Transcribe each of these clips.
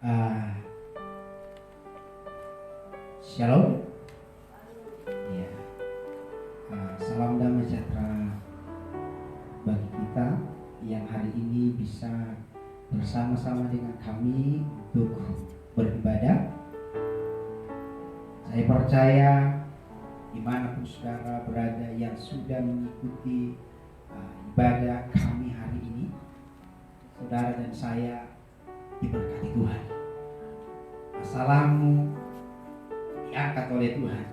Ah, Shalom. Ya. Salam damai sejahtera bagi kita yang hari ini bisa bersama-sama dengan kami untuk beribadah. Saya percaya dimanapun saudara berada yang sudah mengikuti ibadah kami hari ini, saudara dan saya diberkati Tuhan. Masalahmu diangkat oleh Tuhan,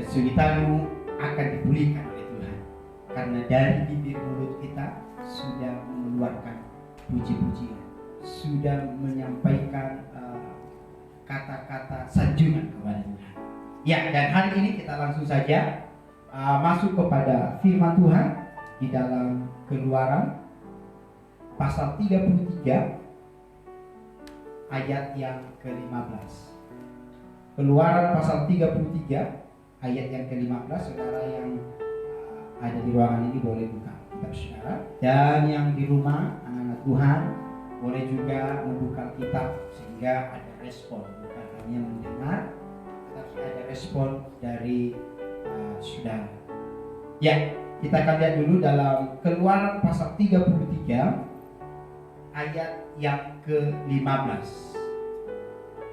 kesulitanmu akan dipulihkan oleh Tuhan, karena dari bibir mulut kita sudah mengeluarkan puji-pujian, sudah menyampaikan kata-kata sanjungan kepada Tuhan. Ya, dan hari ini kita langsung saja masuk kepada firman Tuhan di dalam Keluaran pasal 33 ayat yang ke-15. Keluaran pasal 33 ayat yang ke-15. Saudara yang ada di ruangan ini boleh buka kitab saudara, dan yang di rumah anak-anak Tuhan boleh juga membuka kitab, sehingga ada respon, bukan hanya mendengar tetapi ada respon dari saudara. Ya, kita akan lihat dulu dalam Keluaran pasal 33 ayat yang ke-15.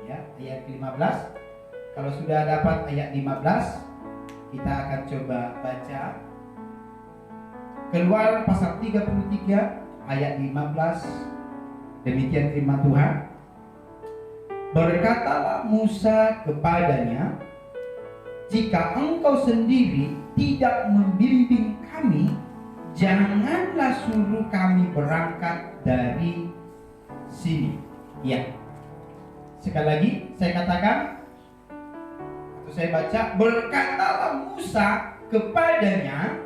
Ya, ayat ke-15. Kalau sudah dapat ayat 15, kita akan coba baca Keluaran pasal 33 ayat 15. Demikian firman Tuhan. Berkatalah Musa kepadanya, jika engkau sendiri tidak membimbing kami, janganlah suruh kami berangkat dari sini. Ya. Sekali lagi saya katakan, atau saya baca, berkatalah Musa kepadanya,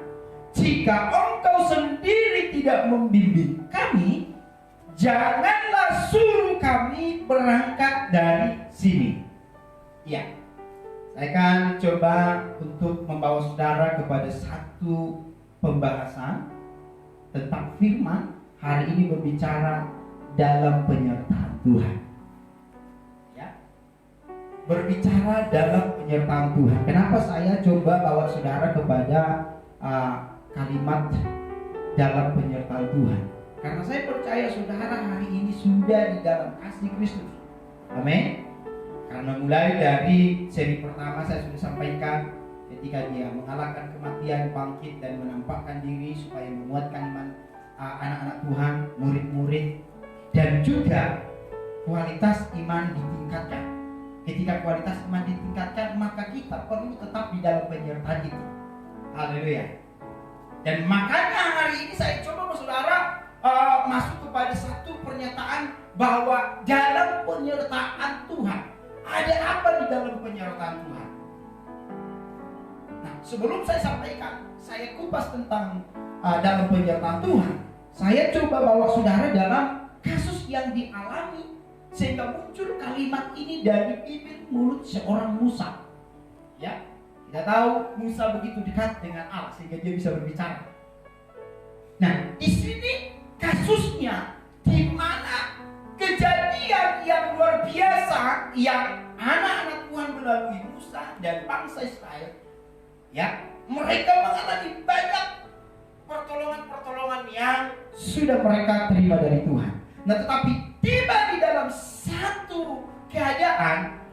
jika engkau sendiri tidak membimbing kami, janganlah suruh kami berangkat dari sini. Ya. Saya akan coba untuk membawa saudara kepada satu pembahasan tentang firman. Hari ini berbicara dalam penyertaan Tuhan. Ya. Berbicara dalam penyertaan Tuhan. Kenapa saya coba bawa saudara kepada kalimat dalam penyertaan Tuhan? Karena saya percaya saudara hari ini sudah di dalam kasih Kristus. Amin. Karena mulai dari seri pertama saya sudah sampaikan, ketika dia mengalahkan kematian, bangkit dan menampakkan diri supaya menguatkan iman anak-anak Tuhan, murid-murid, dan juga kualitas iman ditingkatkan. Ketika kualitas iman ditingkatkan, maka kita perlu tetap di dalam penyertaan itu. Haleluya. Dan makanya hari ini saya coba saudara masuk kepada satu pernyataan bahwa dalam penyertaan Tuhan. Ada apa di dalam penyertaan Tuhan? Nah, sebelum saya sampaikan, saya kupas tentang dalam penyertaan Tuhan. Saya coba bawa saudara dalam kasus yang dialami, sehingga muncul kalimat ini dari bibir mulut seorang Musa. Ya, kita tahu Musa begitu dekat dengan Allah sehingga dia bisa berbicara. Nah, di sini kasusnya di mana kejadian yang luar biasa yang anak-anak Tuhan melalui Musa dan bangsa Israel, ya, mereka mengalami banyak pertolongan-pertolongan yang sudah mereka terima dari Tuhan. Nah, tetapi tiba di dalam satu keadaan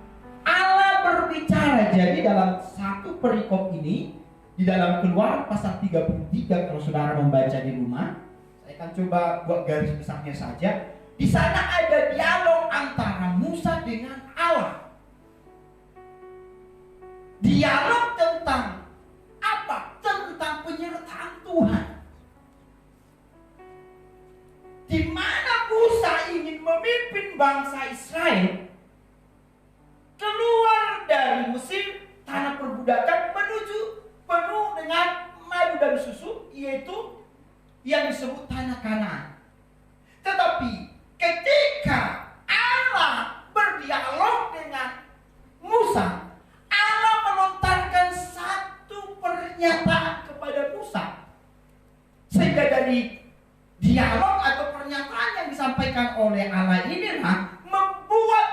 Allah berbicara. Jadi dalam satu perikop ini di dalam Keluaran pasal 33, kalau saudara membaca di rumah, saya akan coba buat garis besarnya saja. Di sana ada dialog antara Musa dengan Allah. Dialog tentang apa? Tentang penyertaan Tuhan. Di mana Musa ingin memimpin bangsa Israel keluar dari Mesir, tanah perbudakan, menuju penuh dengan madu dan susu, yaitu yang disebut tanah Kanaan. Tetapi ketika Allah berdialog dengan Musa, Allah melontarkan satu pernyataan kepada Musa, sehingga dari dialog atau pernyataan yang disampaikan oleh Allah inilah membuat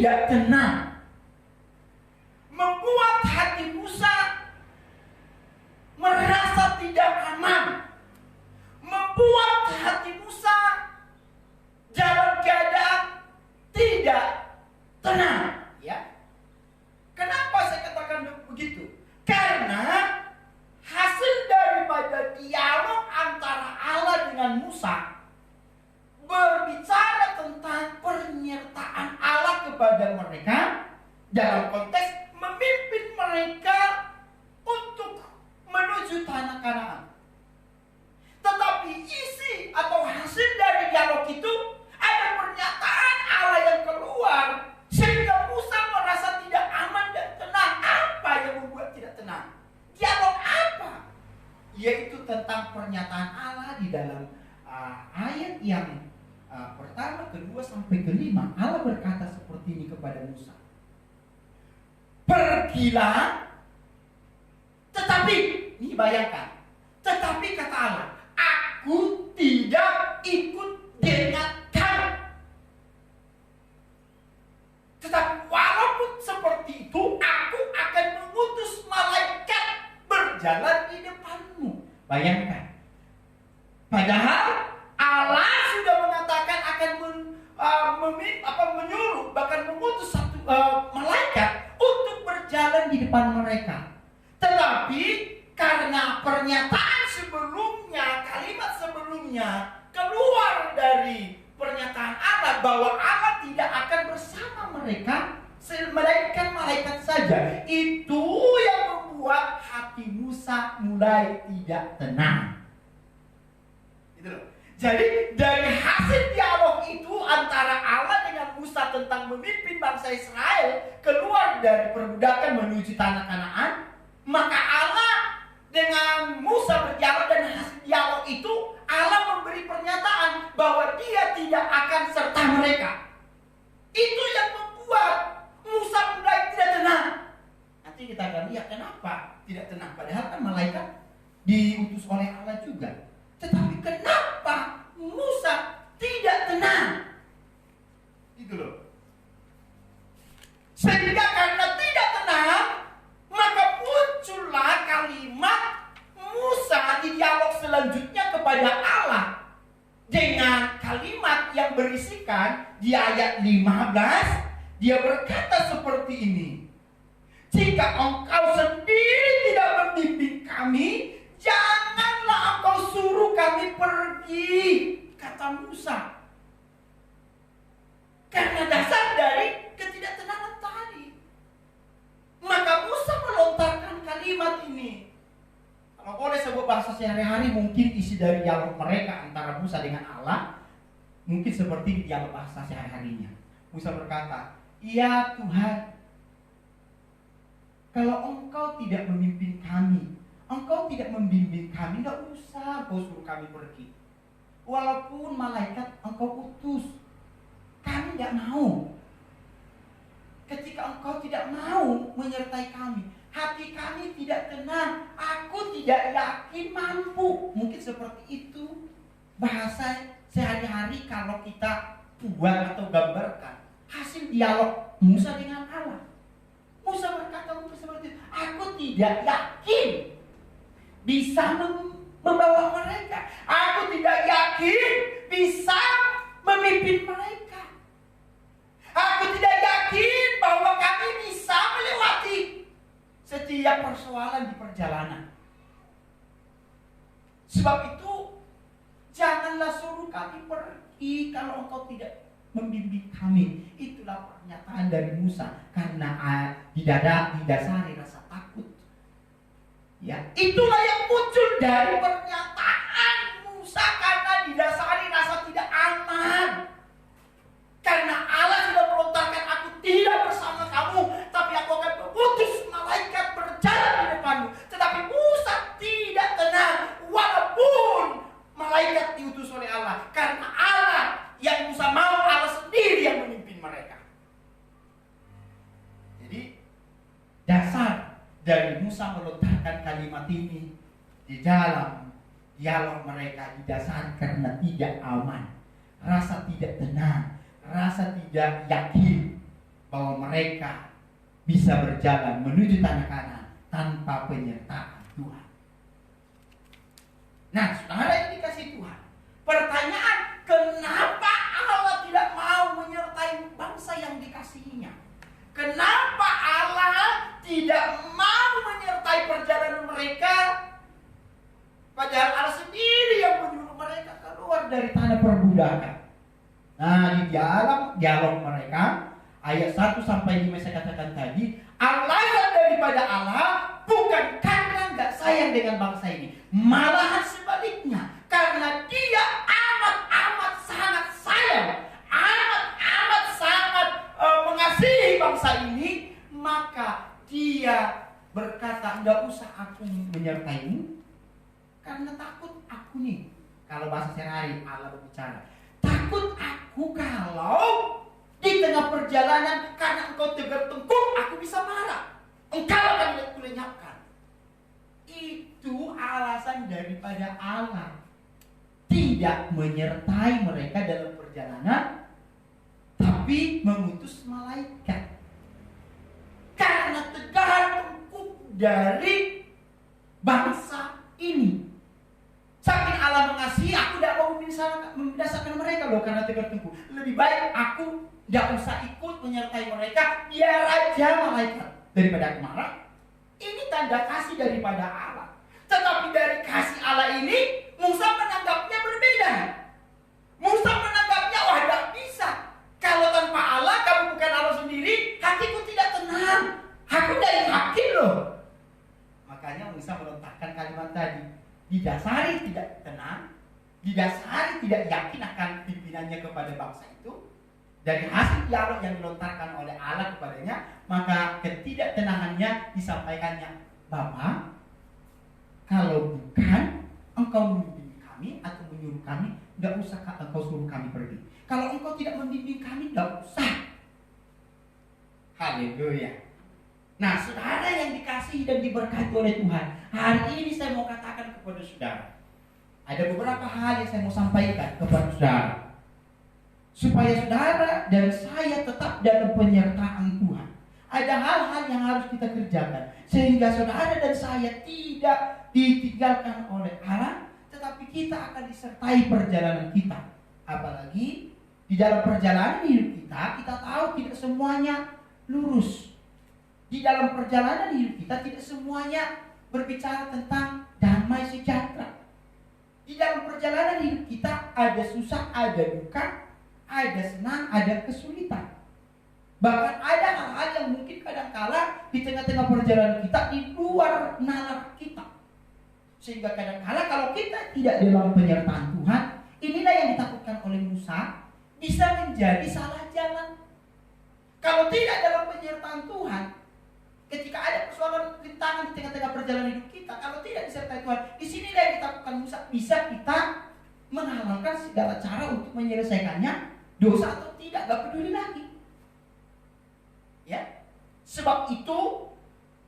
tidak tenang, membuat hati Musa merasa tidak aman, membuat hati Musa dalam keadaan tidak tenang. Ya, kenapa saya katakan begitu? Karena hasil daripada dialog antara Allah dengan Musa berbicara tentang penyertaan Allah kepada mereka dalam konteks memimpin mereka untuk menuju tanah Kanaan. Tetapi isi atau hasil dari dialog itu ada pernyataan Allah yang keluar sehingga Musa merasa tidak aman dan tenang. Apa yang membuat tidak tenang? Dialog apa? Yaitu tentang pernyataan Allah di dalam ayat yang pertama, kedua, sampai kelima. Allah berkata seperti ini kepada Musa. Pergilah, tetapi, ini bayangkan, tetapi kata Allah, aku tidak ikut dengan kamu. Tetapi walaupun seperti itu, aku akan mengutus malaikat berjalan di depanmu. Bayangkan. Padahal Allah sudah mengatakan akan menyuruh, bahkan mengutus satu malaikat untuk berjalan di depan mereka. Tetapi karena pernyataan sebelumnya, kalimat sebelumnya keluar dari pernyataan Allah bahwa Allah tidak akan bersama mereka, melainkan malaikat saja. Itu yang membuat hati Musa mulai tidak tenang. Gitu loh. Jadi dari hasil dialog itu antara Allah dengan Musa tentang memimpin bangsa Israel keluar dari perbudakan menuju tanah Kanaan, maka Allah dengan Musa berdialog, dan hasil dialog itu Allah memberi pernyataan bahwa Dia tidak akan serta mereka. Itu yang membuat Musa mulai tidak tenang. Nanti kita akan lihat kenapa tidak tenang. Padahal kan malaikat diutus oleh Allah juga. Tetapi kenapa Musa tidak tenang? Itu loh. Sehingga karena tidak tenang, maka muncullah kalimat Musa di dialog selanjutnya kepada Allah dengan kalimat yang berisikan di ayat 15. Dia berkata seperti ini. Jika engkau sendiri tidak membimbing kami, janganlah engkau suruh kami pergi, kata Musa. Karena dasar dari ketidaktenangan tadi, maka Musa melontarkan kalimat ini. Kalau boleh sebut bahasa sehari-hari, mungkin isi dari dialog mereka antara Musa dengan Allah mungkin seperti dialog bahasa sehari-harinya. Musa berkata, "Ya Tuhan, kalau engkau tidak memimpin kami, engkau tidak membimbing kami, tidak usah kau suruh kami pergi. Walaupun malaikat engkau utus, kami tidak mau. Ketika engkau tidak mau menyertai kami, hati kami tidak tenang, aku tidak yakin mampu." Mungkin seperti itu bahasa sehari-hari kalau kita buat atau gambarkan hasil dialog Musa dengan Allah. Musa berkata seperti itu, aku tidak yakin bisa membawa mereka. Aku tidak yakin bisa memimpin mereka. Aku tidak yakin bahwa kami bisa melewati setiap persoalan di perjalanan. Sebab itu, janganlah suruh kami pergi kalau engkau tidak membimbing kami. Itulah pernyataan dari Musa karena didasari rasa takut. Ya, itulah yang muncul dari pernyataan Musa karena didasari rasa tidak aman. Karena Allah sudah melontarkan, aku tidak bersama kamu, tapi aku akan mengutus malaikat berjalan di depanmu. Tetapi Musa tidak tenang walaupun malaikat diutus oleh Allah. Karena Allah yang Musa mau, Allah sendiri yang memimpin mereka. Jadi dasar dari Musa melontarkan kalimat ini di dalam dialog mereka didasari karena tidak aman, rasa tidak tenang, rasa tidak yakin bahwa mereka bisa berjalan menuju tanah Kanaan tanpa penyertaan Tuhan. Nah, saudara yang dikasih Tuhan, pertanyaan, kenapa Allah tidak mau menyertai bangsa yang dikasihinya? Kenapa Allah tidak mau menyertai perjalanan mereka? Padahal Allah sendiri yang menyuruh mereka keluar dari tanah perbudakan. Nah, di dialog mereka, ayat 1 sampai 5 saya katakan tadi, alasan daripada Allah bukan karena nggak sayang dengan bangsa ini, malahan sebaliknya, karena Dia amat sangat sayang, amat sangat mengasihi bangsa ini, maka Dia berkata, nggak usah aku menyertaimu, karena takut aku nih. Kalau bahasa sehari-hari Allah berbicara, takut aku kalau di tengah perjalanan karena engkau tegar tengkuk, aku bisa marah. Engkau akan kulenyapkan. Itu alasan daripada Allah tidak menyertai mereka dalam perjalanan, tapi mengutus malaikat. Karena tegar tengkuk dari bangsa ini. Saking Allah mengasihi, aku tidak mau membinasakan mereka loh karena tegar tengkuk. Lebih baik aku tidak usah ikut menyertai mereka, biar aja malaikat daripada aku marah. Ini tanda kasih daripada Allah. Tetapi dari kasih Allah ini, Musa menanggapnya berbeda. Musa menanggapnya, wah tidak bisa. Kalau tanpa Allah, kamu bukan Allah sendiri, hatiku tidak tenang. Aku tidak yakin loh. Makanya Musa melontarkan kalimat tadi. Didasari tidak tenang, didasari tidak yakin akan pimpinannya kepada bangsa itu. Dari hasil dialog yang dilontarkan oleh Allah kepadanya, maka ketidaktenangannya disampaikannya, Bapa, kalau bukan engkau membimbing kami atau menyuruh kami, tidak usah engkau suruh kami pergi. Kalau engkau tidak membimbing kami, tidak usah. Haleluya. Nah, saudara yang dikasihi dan diberkati oleh Tuhan, hari ini saya mau katakan kepada saudara, ada beberapa hal yang saya mau sampaikan kepada saudara, supaya saudara dan saya tetap dalam penyertaan Tuhan. Ada hal-hal yang harus kita kerjakan, sehingga saudara dan saya tidak ditinggalkan oleh Allah, tetapi kita akan disertai perjalanan kita. Apalagi di dalam perjalanan hidup kita tahu tidak semuanya lurus. Di dalam perjalanan hidup kita tidak semuanya berbicara tentang damai sejahtera. Di dalam perjalanan hidup kita ada susah, ada duka, ada senang, ada kesulitan. Bahkan ada hal-hal yang mungkin kadang-kala di tengah-tengah perjalanan kita di luar nalar kita. Sehingga kadang-kala kalau kita tidak dalam penyertaan Tuhan, inilah yang ditakutkan oleh Musa, bisa menjadi salah jalan. Kalau tidak dalam penyertaan Tuhan, ketika ada persoalan rintangan di tengah-tengah perjalanan hidup kita, kalau tidak disertai Tuhan, di sini yang ditakutkan Musa, bisa kita menghalalkan segala cara untuk menyelesaikannya, dosa atau tidak, gak peduli lagi. Ya, sebab itu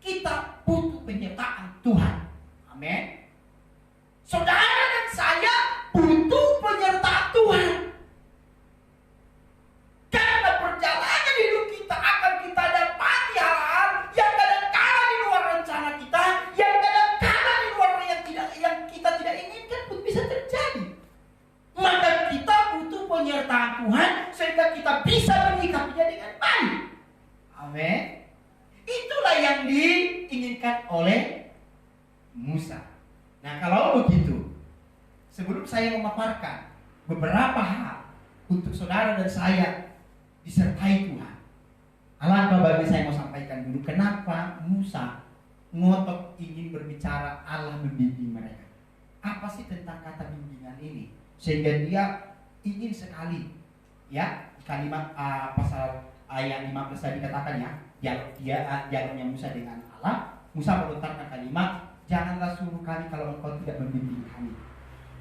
kita butuh penyertaan Tuhan. Amin. Saudara dan saya butuh penyertaan Tuhan. Karena perjalanan hidup kita akan kita dapati hal-hal yang kadang-kala di luar rencana kita, yang kadang-kala di luar yang kita tidak inginkan pun bisa terjadi. Maka kita butuh penyertaan Tuhan sehingga kita bisa menyikapinya dengan baik. Amin. Itulah yang diinginkan oleh Musa. Nah, kalau begitu, sebelum saya memaparkan beberapa hal untuk saudara dan saya disertai Tuhan, alangkah bagi saya mau sampaikan dulu kenapa Musa ngotot ingin berbicara Allah membimbing mereka. Apa sih tentang kata bimbingan ini sehingga dia ingin sekali, ya, kalimat pasal ayat 15 tadi katakan ya, dialognya Musa dengan Allah. Musa melontarkan kalimat, janganlah suruh kami kalau engkau tidak membimbing kami.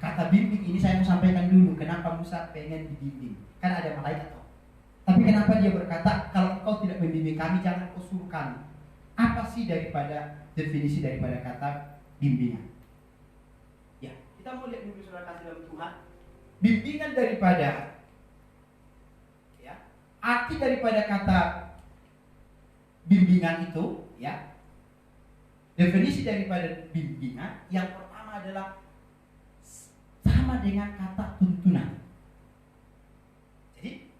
Kata bimbing ini saya mau sampaikan dulu kenapa Musa pengen dibimbing. Kan ada malaikat toh. Tapi kenapa dia berkata kalau engkau tidak membimbing kami, jangan kau suruh kami. Apa sih daripada definisi daripada kata bimbingan? Ya, kita mau lihat dulu saudara kasih dalam Tuhan. Bimbingan daripada, ya, arti daripada kata bimbingan itu, ya. Definisi daripada bimbingan yang pertama adalah sama dengan kata tuntunan. Jadi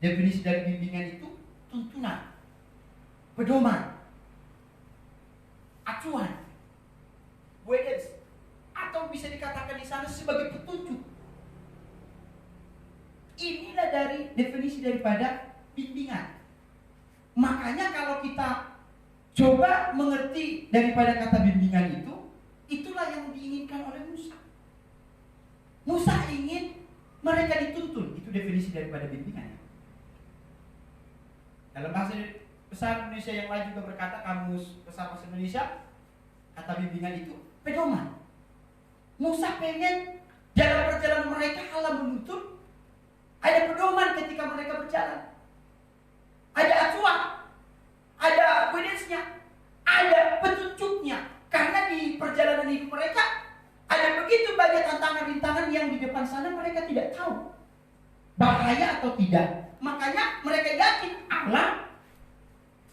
definisi dari bimbingan itu tuntunan, pedoman, acuan, guidance, atau bisa dikatakan di sana sebagai petunjuk. Inilah dari definisi daripada bimbingan. Makanya kalau kita coba mengerti daripada kata bimbingan itu, itulah yang diinginkan oleh Musa. Musa ingin mereka dituntun. Itu definisi daripada bimbingan. Dalam bahasa besar Indonesia yang lain juga berkata, kamus besar bahasa Indonesia, kata bimbingan itu pedoman. Musa pengen dalam perjalanan mereka Allah menuntun, ada pedoman ketika mereka berjalan, ada acuan, ada guidance-nya, ada petunjuknya. Karena di perjalanan hidup mereka ada begitu banyak tantangan-rintangan yang di depan sana mereka tidak tahu bahaya atau tidak. Makanya mereka yakin Allah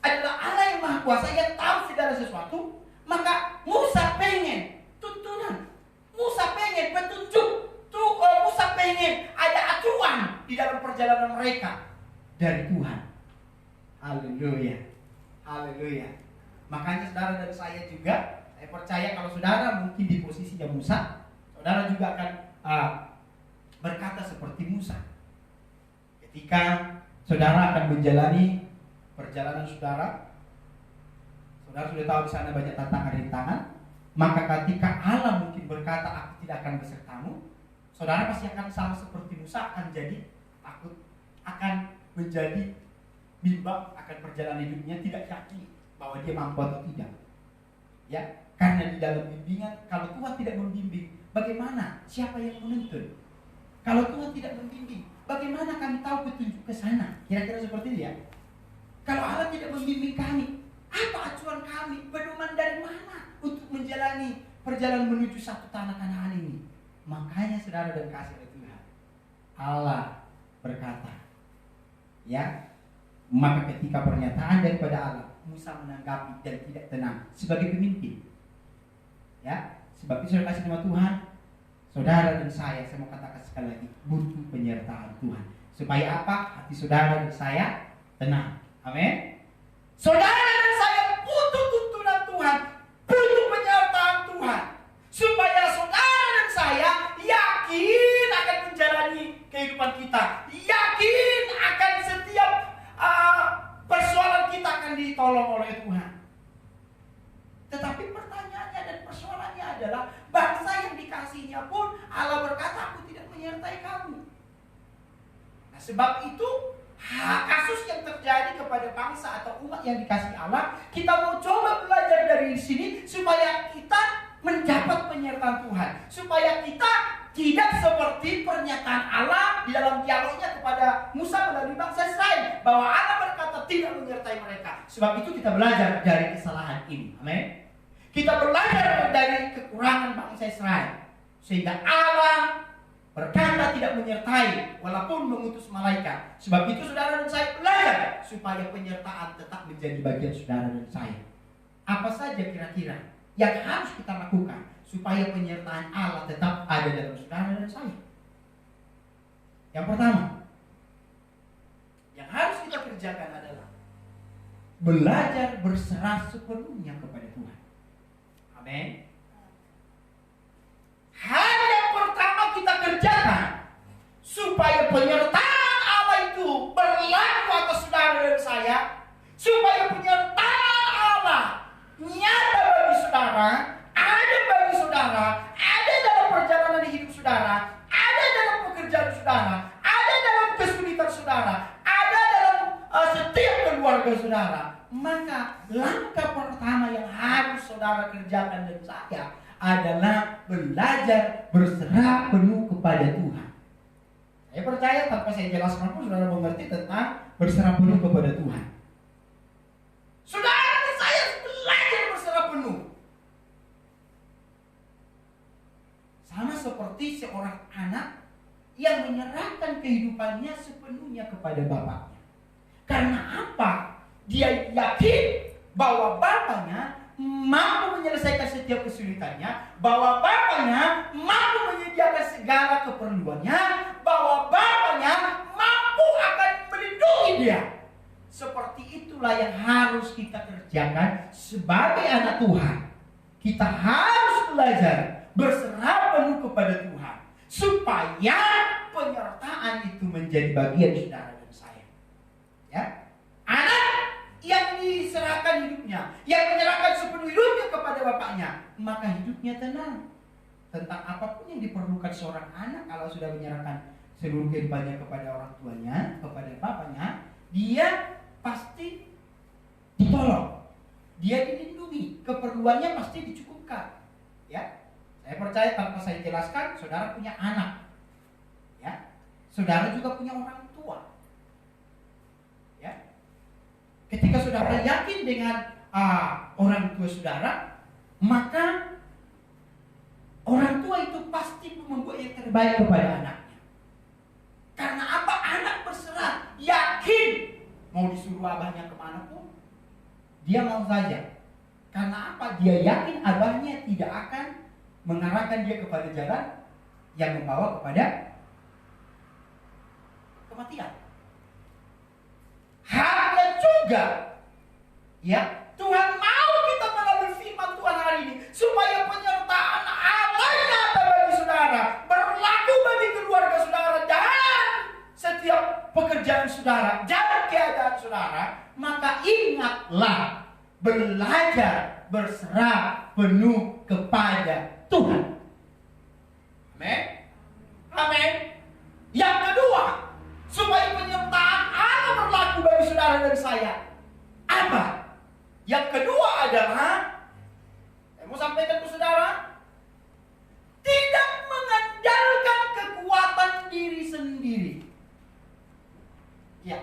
adalah Allah yang Maha Kuasa, yang tahu segala sesuatu. Maka Musa pengen tuntunan, Musa pengen petunjuk, Musa pengen ada acuan di dalam perjalanan mereka dari Tuhan. Haleluya, haleluya. Makanya saudara dan saya juga, saya percaya kalau saudara mungkin di posisinya Musa, saudara juga akan berkata seperti Musa. Ketika saudara akan menjalani perjalanan saudara, saudara sudah tahu di sana banyak tantangan rintangan, maka ketika Allah mungkin berkata, aku tidak akan besertamu, saudara pasti akan sama seperti Musa, akan jadi takut, akan menjadi bimbang akan perjalanan hidupnya, tidak yakin bahwa dia mampu atau tidak. Ya, karena di dalam bimbingan, kalau Tuhan tidak membimbing, bagaimana? Siapa yang menuntun? Kalau Tuhan tidak membimbing, bagaimana kami tahu petunjuk ke sana? Kira-kira seperti itu ya. Kalau Allah tidak membimbing kami, apa acuan kami? Pedoman dari mana untuk menjalani perjalanan menuju satu tanah Kanaan ini? Makanya saudara dan kasih oleh Tuhan, Allah berkata, ya, maka ketika pernyataan daripada Allah, Musa menanggapi dan tidak tenang sebagai pemimpin. Ya, sebab itu saya kasih nama Tuhan, saudara dan saya mau katakan sekali lagi, butuh penyertaan Tuhan. Supaya apa? Hati saudara dan saya tenang. Amin. Saudara dan saya butuh tuntunan Tuhan, butuh penyertaan Tuhan, supaya saudara dan saya yakin akan menjalani kehidupan kita, yakin akan setiap persoalan kita akan ditolong oleh Tuhan. Tetapi pertanyaannya dan persoalannya adalah, bangsa yang dikasihinya pun Allah berkata, aku tidak menyertai kamu. Nah, sebab itu kasus yang terjadi kepada bangsa atau umat yang dikasihi Allah, kita mau coba belajar dari sini supaya kita mendapat penyertaan Tuhan, supaya kita tidak seperti pernyataan Allah di dalam dialognya kepada Musa melalui bangsa Israel, bahwa Allah berkata tidak menyertai mereka. Sebab itu kita belajar dari kesalahan ini. Amin. Kita belajar dari kekurangan bangsa Israel, sehingga Allah berkata tidak menyertai walaupun mengutus malaikat. Sebab itu saudara dan saya belajar supaya penyertaan tetap menjadi bagian saudara dan saya. Apa saja kira-kira yang harus kita lakukan supaya penyertaan Allah tetap ada dalam saudara dan saya? Yang pertama yang harus kita kerjakan adalah belajar berserah sepenuhnya kepada Tuhan. Amin. Hal yang pertama kita kerjakan supaya penyertaan Allah itu berlaku atas saudara dan saya, supaya penyertaan Allah nyata bagi saudara, ada bagi saudara, ada dalam perjalanan hidup saudara, ada dalam pekerjaan saudara, ada dalam kesulitan saudara, ada dalam setiap keluarga saudara. Maka langkah pertama yang harus saudara kerjakan dan saya adalah belajar berserah penuh kepada Tuhan. Saya percaya tanpa saya jelaskan pun saudara mengerti tentang berserah penuh kepada Tuhan. Saudara dan saya belajar berserah penuh. Sama seperti seorang anak yang menyerahkan kehidupannya sepenuhnya kepada bapaknya. Karena apa? Dia yakin bahwa bapaknya mampu menyelesaikan setiap kesulitannya, bahwa bapaknya mampu menyediakan segala keperluannya, bahwa bapaknya mampu akan melindungi dia. Seperti itulah yang harus kita kerjakan sebagai anak Tuhan. Kita harus belajar berserah penuh kepada Tuhan, supaya penyertaan itu menjadi bagian saudara dan saya. Ya, anak yang diserahkan hidupnya, yang menyerahkan sepenuh hidupnya kepada bapaknya, maka hidupnya tenang. Tentang apapun yang diperlukan seorang anak, kalau sudah menyerahkan seluruh kehidupannya kepada orang tuanya, kepada bapaknya, dia pasti ditolong, dia dilindungi, keperluannya pasti dicukupkan. Ya, saya percaya tanpa saya jelaskan, saudara punya anak, ya, saudara juga punya orang tua. Ya, ketika saudara yakin dengan orang tua saudara, maka orang tua itu pasti membuat yang terbaik kepada anaknya. Karena apa? Anak berserah, yakin mau disuruh abahnya kemanapun, dia mau saja. Karena apa? Dia yakin abahnya tidak akan mengarahkan dia kepada jalan yang membawa kepada kematian. Halnya juga, ya, Tuhan mau kita melalui firman Tuhan hari ini, supaya penyertaan Allah-Nya ada bagi saudara, berlaku bagi keluarga saudara dan setiap pekerjaan saudara, dan keadaan saudara. Maka ingatlah, belajar berserah penuh kepada Tuhan. Amin. Amin. Yang kedua, supaya penyertaan Allah berlaku bagi saudara dan saya, apa? Yang kedua adalah, saya mau sampaikan ke saudara, tidak mengandalkan kekuatan diri sendiri. Ya.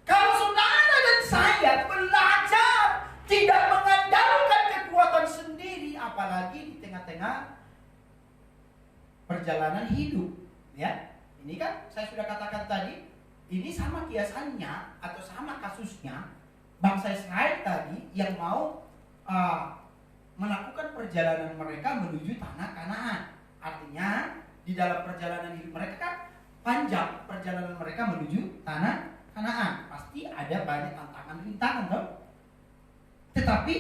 Kalau saudara dan saya belajar tidak mengandalkan kekuatan sendiri, apalagi di tengah-tengah perjalanan hidup, ya. Ini kan saya sudah katakan tadi, ini sama kiasannya atau sama kasusnya bangsa Israel tadi yang mau melakukan perjalanan mereka menuju tanah Kanaan. Artinya di dalam perjalanan hidup mereka kan panjang perjalanan mereka menuju tanah Kanaan. Pasti ada banyak tantangan-rintangan, dong. Tetapi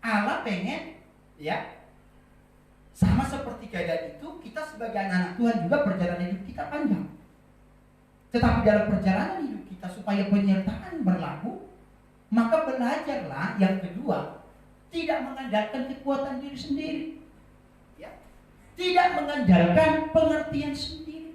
Allah pengen, ya, sama seperti keadaan itu, kita sebagai anak Tuhan juga perjalanan hidup kita panjang. Tetapi dalam perjalanan hidup kita supaya penyertaan berlaku, maka belajarlah yang kedua, tidak mengandalkan kekuatan diri sendiri, ya. Tidak mengandalkan pengertian sendiri.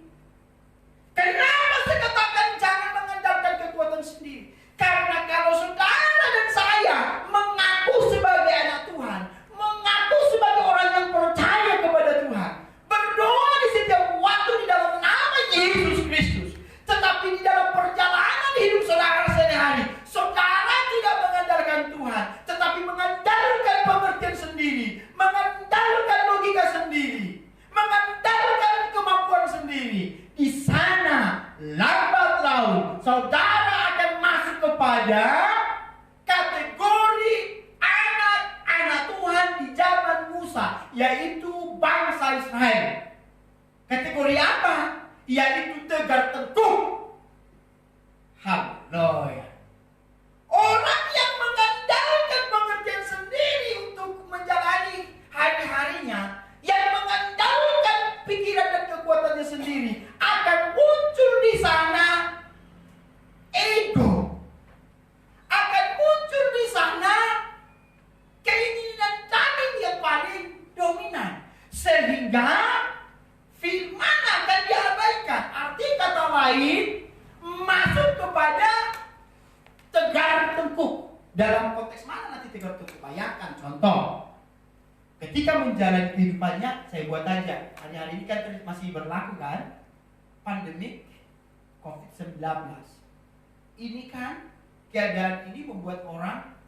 Kenapa saya katakan jangan mengandalkan kekuatan sendiri? Karena kalau saudara dan saya mengaku sebagai anak Tuhan, mengaku sebagai orang yang percaya kepada Tuhan, berdoa di setiap waktu di dalam nama Yesus Kristus, tetapi di dalam perjalanan hidup saudara sehari-hari, saudara tidak mengandalkan Tuhan, tetapi mengandalkan pengertian sendiri, mengandalkan logika sendiri, mengandalkan kemampuan sendiri. Di sana lambat laun saudara akan masuk kepada kategori anak-anak Tuhan di zaman Musa, yaitu bangsa Israel. Kategori apa? Yaitu tegar tengkuk. Haleluya. Orang yang mengandalkan pengertian sendiri untuk menjalani hari-harinya, yang mengandalkan pikiran dan kekuatannya sendiri, akan muncul di sana ego, akan muncul di sana keinginan daging yang paling dominan, sehingga firman akan diabaikan. Arti kata lain, masuk kepada tegar tengkuk. Dalam konteks mana nanti tegar tengkuk? Bayangkan contoh, ketika menjalani kehidupannya, saya buat aja, hari-hari ini kan masih berlaku kan pandemik COVID-19. Ini kan keadaan ini membuat orang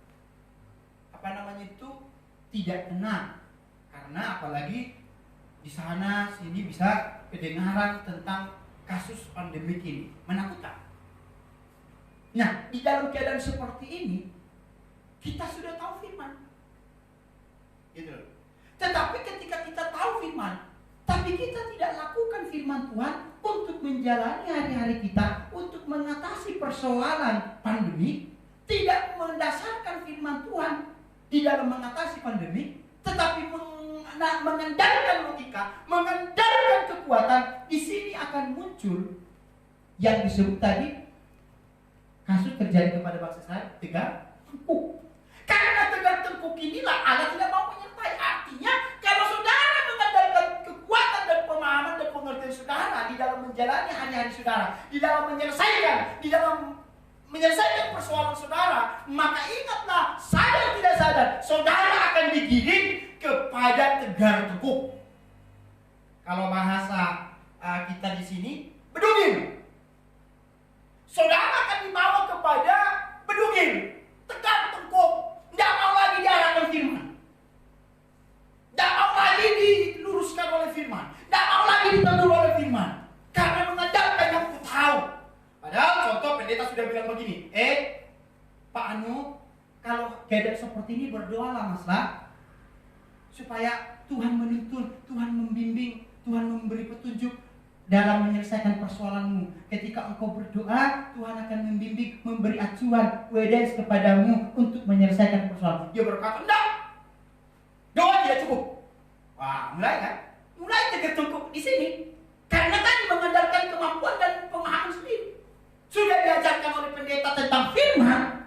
tidak tenang, karena apalagi di sana sini bisa kedengaran tentang kasus pandemik ini, menakutkan. Nah, di dalam keadaan seperti ini, kita sudah tahu firman. Gitu loh. Tetapi ketika kita tahu firman, tapi kita tidak lakukan firman Tuhan untuk menjalani hari-hari kita, untuk mengatasi persoalan pandemi, tidak mendasarkan firman Tuhan di dalam mengatasi pandemi, tetapi mengandalkan logika, mengandalkan kekuatan, di sini akan muncul yang disebut tadi kasus terjadi kepada bangsa Israel, tegak tengkuk. Karena tegak tengkuk inilah Allah tidak mau menyertai. Artinya kalau saudara mengandalkan kekuatan dan pemahaman dan pengertian saudara di dalam menjalani hari-hari saudara, di dalam menyelesaikan persoalan saudara, maka ingatlah, sadar tidak sadar, saudara akan digiring kepada tegar tengkuk. Kalau bahasa kita di sini, bedugil. Saudara akan dibawa kepada bedugil, tegar tengkuk, tidak mau lagi diarahkan firman, tidak mau lagi diluruskan oleh firman, tidak mau lagi ditegur oleh firman, karena mengandalkan yang ku tahu. Padahal contoh pendeta sudah bilang begini, Pak Anu, kalau keadaan seperti ini berdoalah Mas lah, supaya Tuhan menuntun, Tuhan membimbing, Tuhan memberi petunjuk dalam menyelesaikan persoalanmu. Ketika engkau berdoa, Tuhan akan membimbing, memberi acuan, guidance kepadamu untuk menyelesaikan persoalan. Dia berkata, enggak, doa tidak cukup. Wah, mulai kan? Mulai tegak-tengkuk di sini. Karena tadi mengandalkan kemampuan dan pemahaman sendiri. Sudah diajarkan oleh pendeta tentang firman.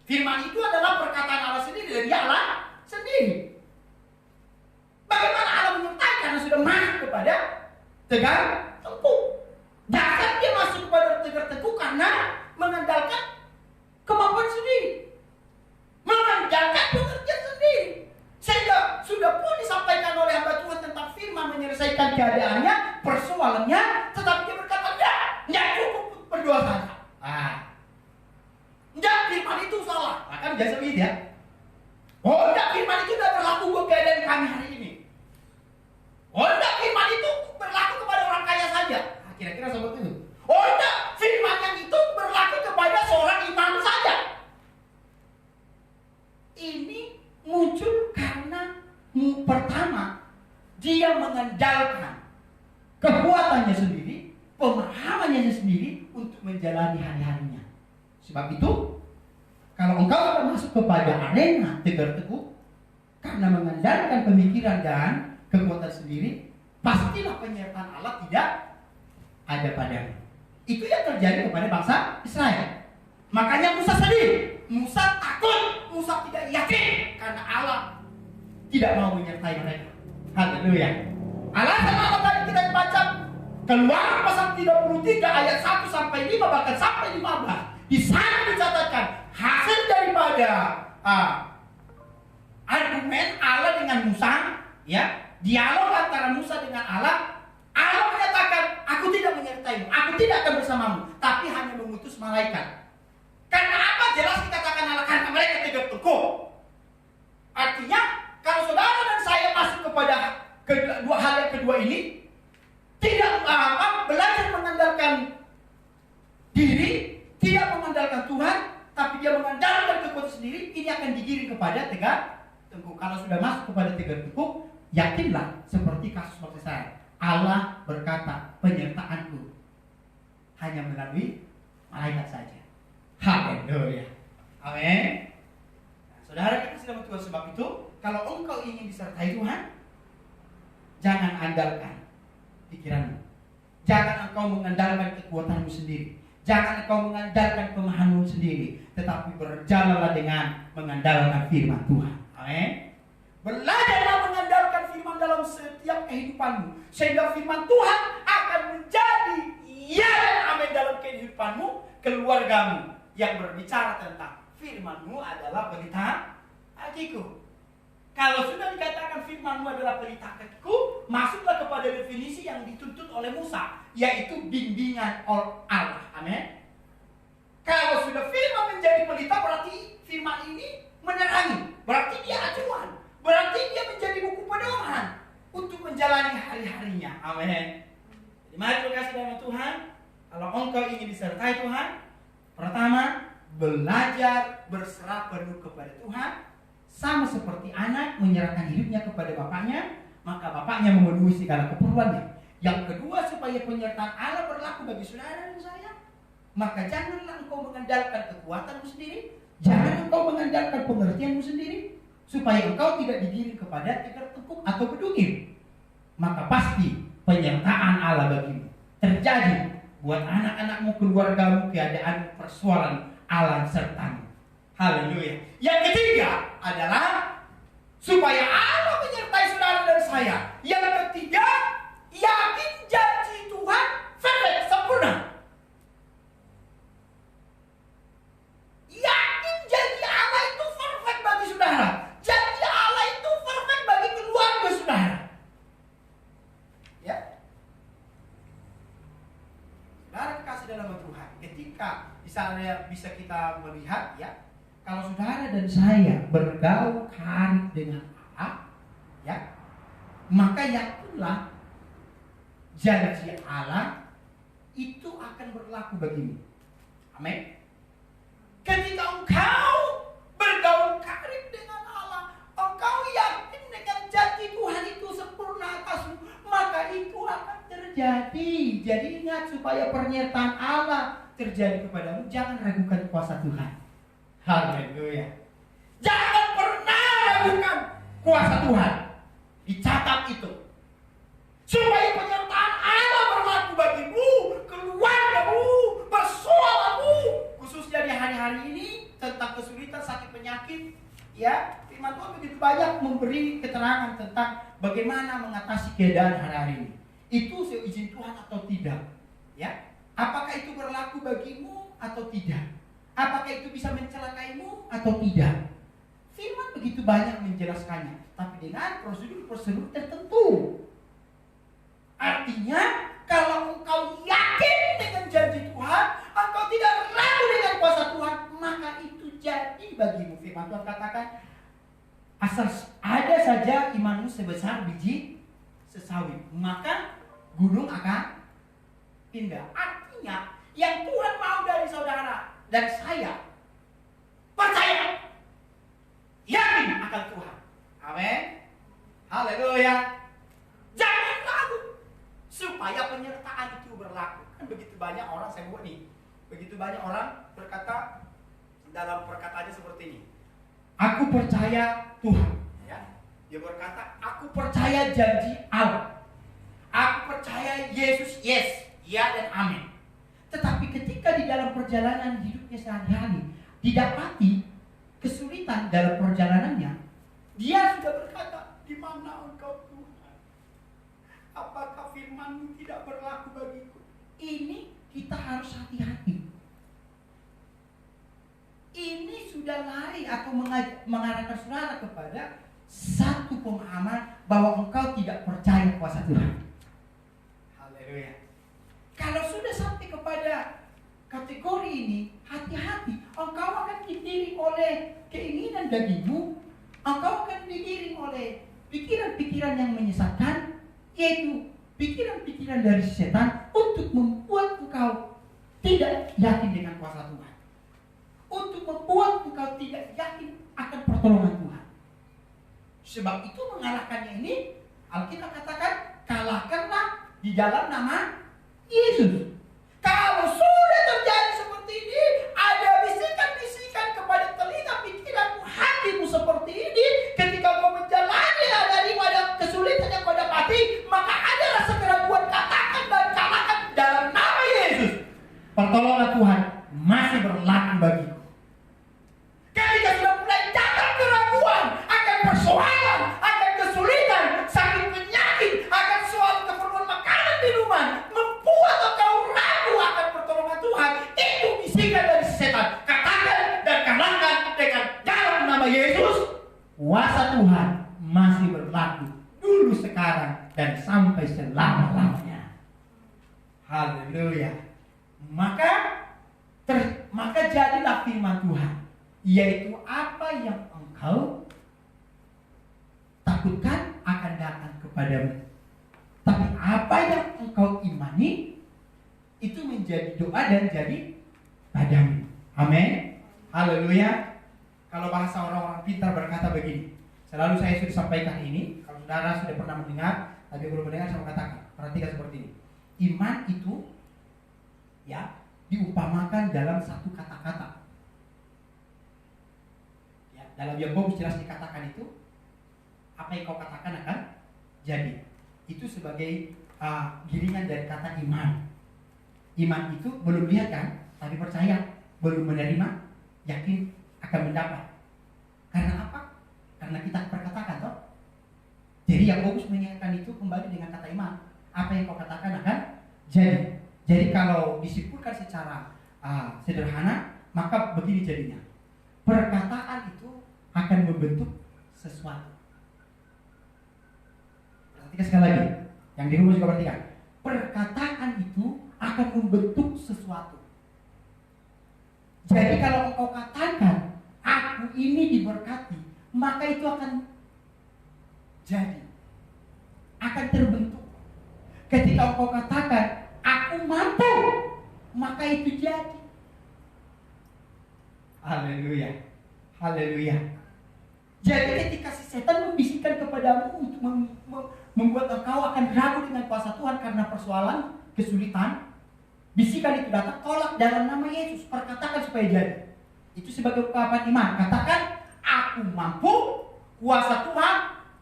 Firman itu adalah perkataan Allah sendiri, dan dia Allah sendiri. Bagaimana Allah menyertai? Karena sudah masuk kepada tegar tengkuk. Jangan dia masuk kepada tegar tengkuk karena mengandalkan kemampuan sendiri, mengandalkan pengertian sendiri. Sehingga sudah pun disampaikan oleh hamba Tuhan tentang firman menyelesaikan keadaannya, persoalannya, tetapi dia berkata, enggak cukup berdoa saja. Enggak, firman itu salah. Kan biasa begitu ya. Oh enggak, firman itu tidak berlaku buat keadaan kami hari ini. Oh enggak, firman itu berlaku kepada orang kaya saja. Kira-kira seperti itu. Oh enggak, firman yang itu berlaku kepada seorang imam saja. Ini muncul karena pertama, dia mengandalkan kekuatannya sendiri, pemahamannya sendiri untuk menjalani hari-harinya. Sebab itu, kalau engkau sudah masuk kepada arena tegar tengkuk karena mengandalkan pemikiran dan kekuatan sendiri, pastilah penyertaan Allah tidak ada padamu. Itu yang terjadi kepada bangsa Israel. Makanya Musa sedih, Musa takut, Musa tidak yakin karena Allah tidak mau menyertai mereka. Haleluya. Alasan Allah tadi kita baca Keluaran pasal 33 ayat 1 sampai 5 bahkan sampai 15. Di sana dicatatkan hasil daripada argumen Allah dengan Musa, ya, dialog antara Musa dengan Allah. Allah menyatakan, aku tidak menyertaimu, aku tidak akan bersamamu, tapi hanya mengutus malaikat. Karena apa? Jelas dikatakan Allah, karena mereka tegak tengkuk. Artinya, kalau saudara dan saya masuk kepada dua hal yang kedua ini, tidak belajar mengandalkan diri, tidak mengandalkan Tuhan, tapi dia mengandalkan kekuatan sendiri, ini akan digiring kepada tegak tengkuk. Kalau sudah masuk kepada tegak tengkuk, yakinlah seperti kasus bangsa Israel. Allah berkata, penyertaanku hanya melalui malaikat saja. Haleluya. Amin. Nah, saudara kita sudah Tuhan, sebab itu kalau engkau ingin disertai Tuhan, jangan andalkan pikiranmu. Jangan engkau mengandalkan kekuatanmu sendiri. Jangan engkau mengandalkan pemahamanmu sendiri, tetapi berjalanlah dengan mengandalkan firman Tuhan. Amin. Belajarlah mengandalkan firman dalam setiap kehidupanmu, sehingga firman Tuhan akan menjadi ya dan amin dalam kehidupanmu, keluargamu. Yang berbicara tentang firman-Mu adalah pelita kakiku. Kalau sudah dikatakan firman-Mu adalah pelita kakiku, masuklah kepada definisi yang dituntut oleh Musa, yaitu bimbingan Allah. Amin. Kalau sudah firman menjadi pelita, berarti firman ini menerangi, berarti dia acuan, berarti dia menjadi buku pedoman untuk menjalani hari-harinya. Amin. Jadi mari kita kasih dalam Tuhan, kalau engkau ingin disertai Tuhan, Pertama, belajar berserah penuh kepada Tuhan, sama seperti anak menyerahkan hidupnya kepada bapaknya, maka bapaknya memenuhi segala keperluannya. Yang kedua, supaya penyertaan Allah berlaku bagi saudara dan saya, maka janganlah engkau mengandalkan kekuatanmu sendiri, jangan engkau mengandalkan pengertianmu sendiri, supaya engkau tidak digiring kepada tikar tengkuk atau bedugim. Maka pasti penyertaan Allah bagimu terjadi buat anak-anakmu, keluargamu, keadaan, persoalan Allah sertamu. Haleluya. Yang ketiga adalah supaya Allah menyertai saudara dan saya. Yang ketiga, yakin janji Tuhan perfect, sempurna. Yakin janji Allah itu perfect bagi saudara. Janji Allah itu perfect bagi keluarga saudara. Ya. Saudara kasih dalam Tuhan. Ketika misalnya bisa kita melihat ya, kalau saudara dan saya bergaul karib dengan Allah, ya, maka yakinlah janji Allah itu akan berlaku bagimu. Amin. Ketika engkau bergaul karib dengan Allah, engkau yakin dengan janji Tuhan itu sempurna atasmu, maka itu akan terjadi. Jadi ingat, supaya penyertaan Allah terjadi kepadamu, jangan ragukan kuasa Tuhan. Haleluya. Jangan pernah ragukan kuasa Tuhan. Dicatat itu. Supaya penyertaan Allah berlaku bagimu, keluargamu, persoalanmu, khususnya di hari-hari ini tentang kesulitan, sakit, penyakit. Ya, firman Tuhan begitu banyak memberi keterangan tentang bagaimana mengatasi keadaan hari-hari ini. Itu seizin Tuhan atau tidak? Ya, apakah itu berlaku bagimu atau tidak? Apakah itu bisa mencelakaimu atau tidak? Firman begitu banyak menjelaskannya, tapi dengan prosedur-prosedur tertentu. Artinya, kalau engkau yakin dengan janji Tuhan, engkau tidak ragu dengan kuasa Tuhan, maka itu jadi bagimu. Firman Tuhan katakan, asal ada saja imanmu sebesar biji sesawi, maka gunung akan pindah. Artinya, yang Tuhan mau dari saudara dan saya, percaya, yakin akan Tuhan. Amin. Haleluya. Jangan ragu, supaya penyertaan itu berlaku. Kan begitu banyak orang, saya buat nih, begitu banyak orang berkata dalam perkataannya seperti ini, aku percaya Tuhan, ya. Dia berkata, aku percaya janji Allah, aku percaya Yesus, yes, ya dan amin. Tetapi ketika di dalam perjalanan hidupnya sehari-hari didapati kesulitan dalam perjalanannya, dia sudah berkata, di mana engkau Tuhan? Apakah firman-Mu tidak berlaku bagiku? Ini kita harus hati-hati. Ini sudah lari atau mengarahkan saudara kepada satu pemahaman bahwa engkau tidak percaya kuasa Tuhan. Haleluya. Kalau sudah sampai kepada kategori ini, hati-hati. Engkau akan digiring oleh keinginan dagingmu. Engkau akan digiring oleh pikiran-pikiran yang menyesatkan, yaitu pikiran-pikiran dari setan, untuk membuat engkau tidak yakin dengan kuasa Tuhan, untuk membuat engkau tidak yakin akan pertolongan Tuhan. Sebab itu mengalahkannya ini, Alkitab katakan, kalahkanlah di dalam nama Yesus. Kalau sudah terjadi seperti ini, ada bisikan-bisikan kepada telinga pikiranmu, hatimu seperti ini, ketika kau menjalani daripada kesulitan yang kau dapati, maka ada rasa keraguan, katakan dan kalahkan dalam nama Yesus. Pertolongan Tuhan masih berlaku bagiku. Ketika sudah mulai datang keraguan akan persoalan, akan kesulitan, sakit penyakit, akan soal keperluan makanan minuman, membuat engkau ragu akan pertolongan Tuhan, itu bisikan dari setan. Katakan dan kalahkan dengan dalam nama Yesus. Kuasa Tuhan masih berlaku dulu, sekarang, dan sampai selama-lamanya. Haleluya. Maka jadilah firman Tuhan, yaitu apa yang engkau takutkan akan datang kepadamu, tapi apa yang engkau imani itu menjadi doa dan jadi padamu. Amin. Haleluya. Kalau bahasa orang-orang pintar berkata begini, selalu saya sudah sampaikan ini. Kalau saudara sudah pernah mendengar, tapi belum mendengar, saya katakan, perhatikan seperti ini. Iman itu ya diumpamakan dalam satu kata-kata. Ya, dalam Yakobus jelas dikatakan itu, apa yang kau katakan akan jadi. Itu sebagai giringan dari kata iman. Iman itu belum lihat kan, tapi percaya, belum menerima, yakin akan mendapat. Karena apa? Karena kita perkatakan toh. Jadi Yakobus mengingatkan itu kembali dengan kata iman. Apa yang kau katakan akan jadi. Jadi kalau disimpulkan secara sederhana, maka begini jadinya. Perkataan itu akan membentuk sesuatu. Perhatikan sekali lagi. Yang di rumah juga perhatikan. Perkataan itu akan membentuk sesuatu. Jadi kalau engkau katakan, aku ini diberkati, maka itu akan jadi, akan terbentuk. Ketika engkau katakan, aku mampu, maka itu jadi. Haleluya, haleluya. Jadi ketika si setan membisikkan kepadamu untuk membuat engkau akan ragu dengan kuasa Tuhan karena persoalan, kesulitan, bisikan itu datang, tolak dalam nama Yesus, perkatakan supaya jadi. Itu sebagai ungkapan iman. Katakan, aku mampu, kuasa Tuhan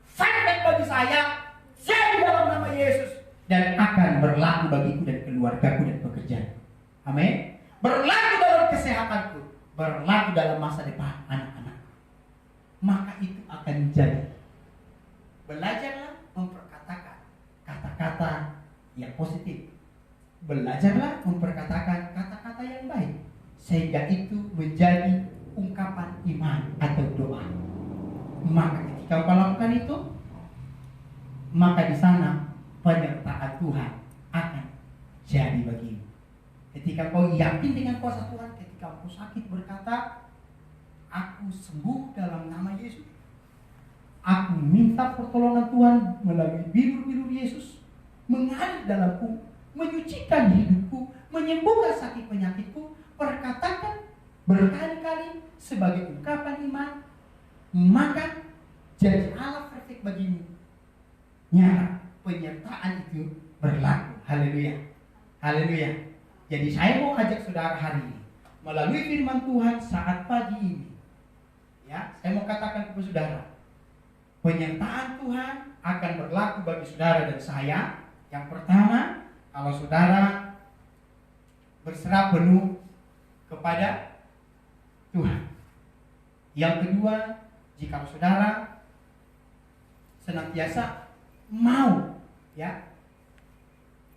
sangat bagi saya, jadi dalam nama Yesus, dan akan berlaku bagiku dan keluargaku dan pekerjaan. Amin. Berlaku dalam kesehatanku, berlaku dalam masa depan anak-anak. Maka itu akan jadi. Belajarlah memperkatakan kata-kata yang positif. Belajarlah memperkatakan kata-kata yang baik, sehingga itu menjadi ungkapan iman atau doa. Maka ketika kau lakukan itu, maka di sana penyertaan Tuhan akan jadi bagimu. Ketika kau yakin dengan kuasa Tuhan, ketika kau sakit berkata, aku sembuh dalam nama Yesus. Aku minta pertolongan Tuhan melalui bilur-bilur Yesus mengalir dalamku, menyucikan hidupku, menyembuhkan sakit penyakitku. Perkatakan berkali-kali sebagai ungkapan iman, maka jadi alat praktik bagimu. Nyata penyertaan itu berlaku. Haleluya, haleluya. Jadi saya mau ajak saudara hari ini melalui firman Tuhan saat pagi ini, ya, saya mau katakan kepada saudara, penyertaan Tuhan akan berlaku bagi saudara dan saya. Yang pertama, kalau saudara berserah penuh kepada Tuhan. Yang kedua, jika saudara senantiasa mau ya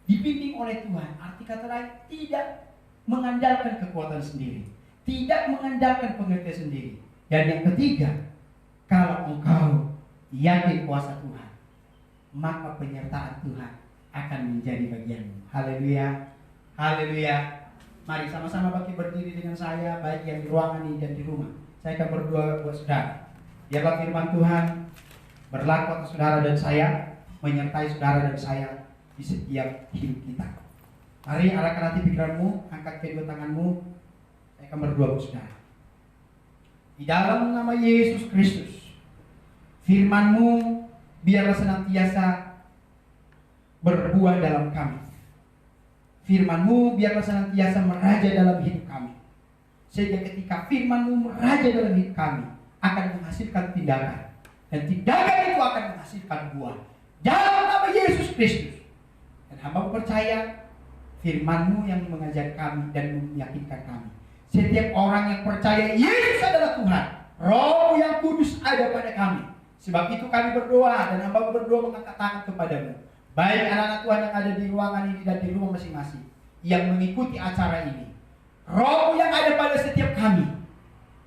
dibimbing oleh Tuhan, arti kata lain tidak mengandalkan kekuatan sendiri, tidak mengandalkan pengertian sendiri. Dan yang ketiga, kalau engkau yakin kuasa Tuhan, maka penyertaan Tuhan akan menjadi bagianmu. Haleluya, haleluya. Mari sama-sama bagi berdiri dengan saya, baik yang di ruangan ini dan di rumah. Saya akan berdoa buat saudara. Biarlah firman Tuhan berlaku atas saudara dan saya, menyertai saudara dan saya di setiap hidup kita. Mari arahkan hati pikiranmu, angkat kedua tanganmu. Saya akan berdoa buat saudara. Di dalam nama Yesus Kristus, firman-Mu biarlah senantiasa berbuah dalam kami. Firman-Mu biarlah senantiasa meraja dalam hidup kami. Sehingga ketika firman-Mu meraja dalam hidup kami, akan menghasilkan tindakan. Dan tindakan itu akan menghasilkan buah. Dalam nama Yesus Kristus. Dan hamba percaya firman-Mu yang mengajar kami dan meyakinkan kami. Setiap orang yang percaya Yesus adalah Tuhan, Roh yang Kudus ada pada kami. Sebab itu kami berdoa dan hamba berdoa mengangkat tangan kepadamu. Baik anak-anak Tuhan yang ada di ruangan ini dan di rumah masing-masing yang mengikuti acara ini. Roh yang ada pada setiap kami,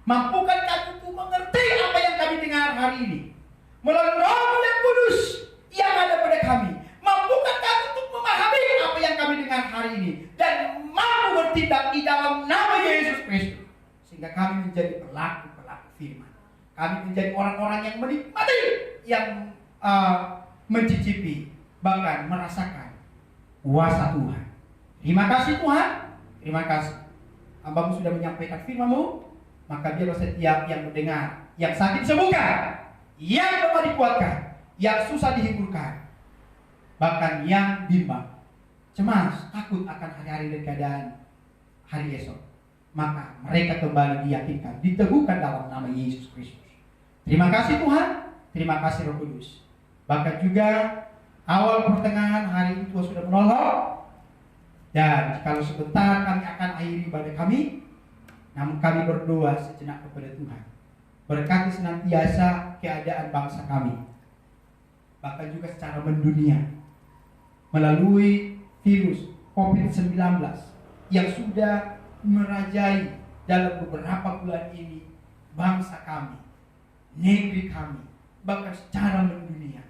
mampukan kami untuk mengerti apa yang kami dengar hari ini. Melalui Roh yang Kudus yang ada pada kami, mampukan kami untuk memahami apa yang kami dengar hari ini dan mampu bertindak di dalam nama Yesus Kristus, sehingga kami menjadi pelaku-pelaku firman. Kami menjadi orang-orang yang menikmati, yang mencicipi, bahkan merasakan kuasa Tuhan. Terima kasih Tuhan, terima kasih. Hamba-Mu sudah menyampaikan firman-Mu, maka biarlah setiap yang mendengar, yang sakit sembuhkan, yang lemah dikuatkan, yang susah dihiburkan, bahkan yang bimbang, cemas, takut akan hari-hari dan keadaan hari esok, maka mereka kembali diyakinkan, diteguhkan dalam nama Yesus Kristus. Terima kasih Tuhan, terima kasih Roh Kudus. Bahkan juga awal pertengahan hari ini Tuhan sudah menolong. Dan kalau sebentar kami akan akhiri ibadah kami, namun kami berdoa sejenak kepada Tuhan. Berkati senantiasa keadaan bangsa kami, bahkan juga secara mendunia, melalui virus COVID-19 yang sudah merajai dalam beberapa bulan ini bangsa kami, negeri kami, bahkan secara mendunia.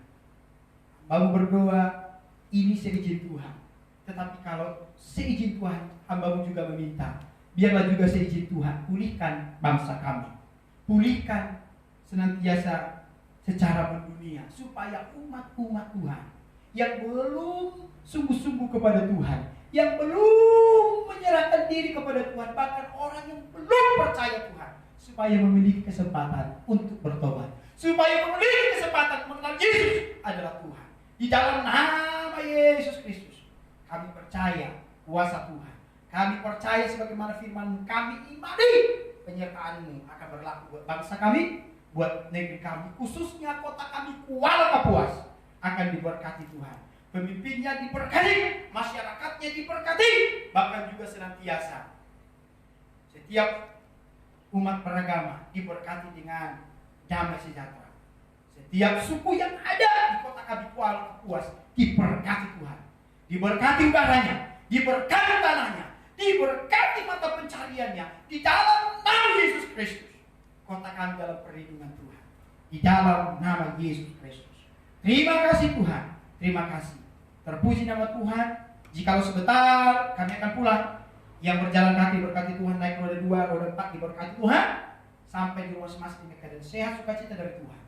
Hamba berdoa ini seizin Tuhan. Tetapi kalau seizin Tuhan, hamba juga meminta, biarlah juga seizin Tuhan pulihkan bangsa kami, pulihkan senantiasa secara mendunia, supaya umat-umat Tuhan yang belum sungguh-sungguh kepada Tuhan, yang belum menyerahkan diri kepada Tuhan, bahkan orang yang belum percaya Tuhan, supaya memiliki kesempatan untuk bertobat, supaya memiliki kesempatan mengenal Yesus adalah Tuhan. Di dalam nama Yesus Kristus, kami percaya kuasa Tuhan. Kami percaya sebagaimana firman, kami imani penyertaan-Mu akan berlaku buat bangsa kami, buat negeri kami, khususnya kota kami Kuala Kapuas akan diberkati Tuhan. Pemimpinnya diberkati, masyarakatnya diberkati, bahkan juga senantiasa setiap umat beragama diberkati dengan damai sejahtera. Setiap suku yang ada di kota kami Kuala Kapuas diberkati Tuhan. Diberkati udaranya, diberkati tanahnya, diberkati mata pencariannya, di dalam nama Yesus Kristus. Kota kami dalam perlindungan Tuhan, di dalam nama Yesus Kristus. Terima kasih Tuhan, terima kasih. Terpuji nama Tuhan. Jikalau sebentar kami akan pulang, yang berjalan kaki berkati Tuhan, naik roda 2, roda 4 diberkati Tuhan, sampai di rumah masing-masing keadaan sehat, sukacita dari Tuhan.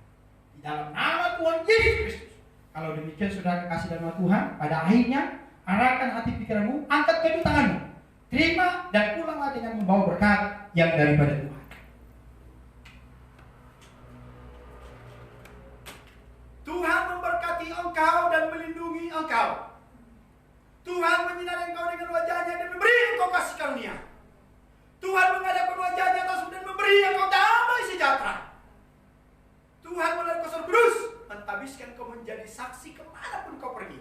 Di dalam nama Tuhan Yesus Kristus. Kalau demikian saudara kekasih dalam Tuhan, pada akhirnya arahkan hati pikiranmu, angkat kedua tanganmu, terima dan pulanglah dengan membawa berkat yang daripada Tuhan. Tuhan memberkati engkau dan melindungi engkau. Tuhan menyinari engkau dengan wajahnya dan memberi engkau kasih karunia. Tuhan menghadapkan wajahnya atasmu dan memberi engkau damai sejahtera. Tuhan menaruh Roh Kudus, mentahbiskan kau menjadi saksi kemanapun kau pergi.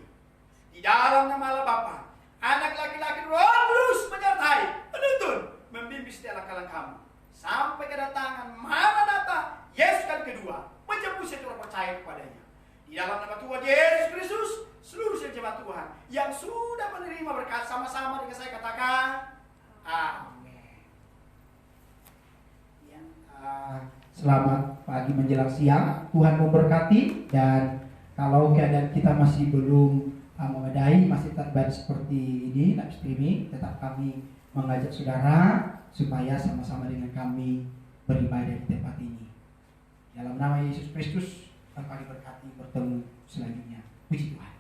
Di dalam nama Allah Bapa, Anak laki-laki Roh Kudus menyertai, menuntun, membimbing setiap langkah-langkahmu sampai kedatangan Maranatha Yesus kali kedua, menjemput setiap orang percaya kepadanya. Di dalam nama Tuhan Yesus Kristus, seluruh jemaat Tuhan yang sudah menerima berkat sama-sama dengan saya katakan amin. Selamat pagi menjelang siang, Tuhan memberkati. Dan kalau keadaan kita masih belum memadai, masih terbatas seperti ini live streaming, tetap kami mengajak saudara supaya sama-sama dengan kami beribadah di tempat ini. Dalam nama Yesus Kristus, kami berkati bertemu selanjutnya. Puji Tuhan.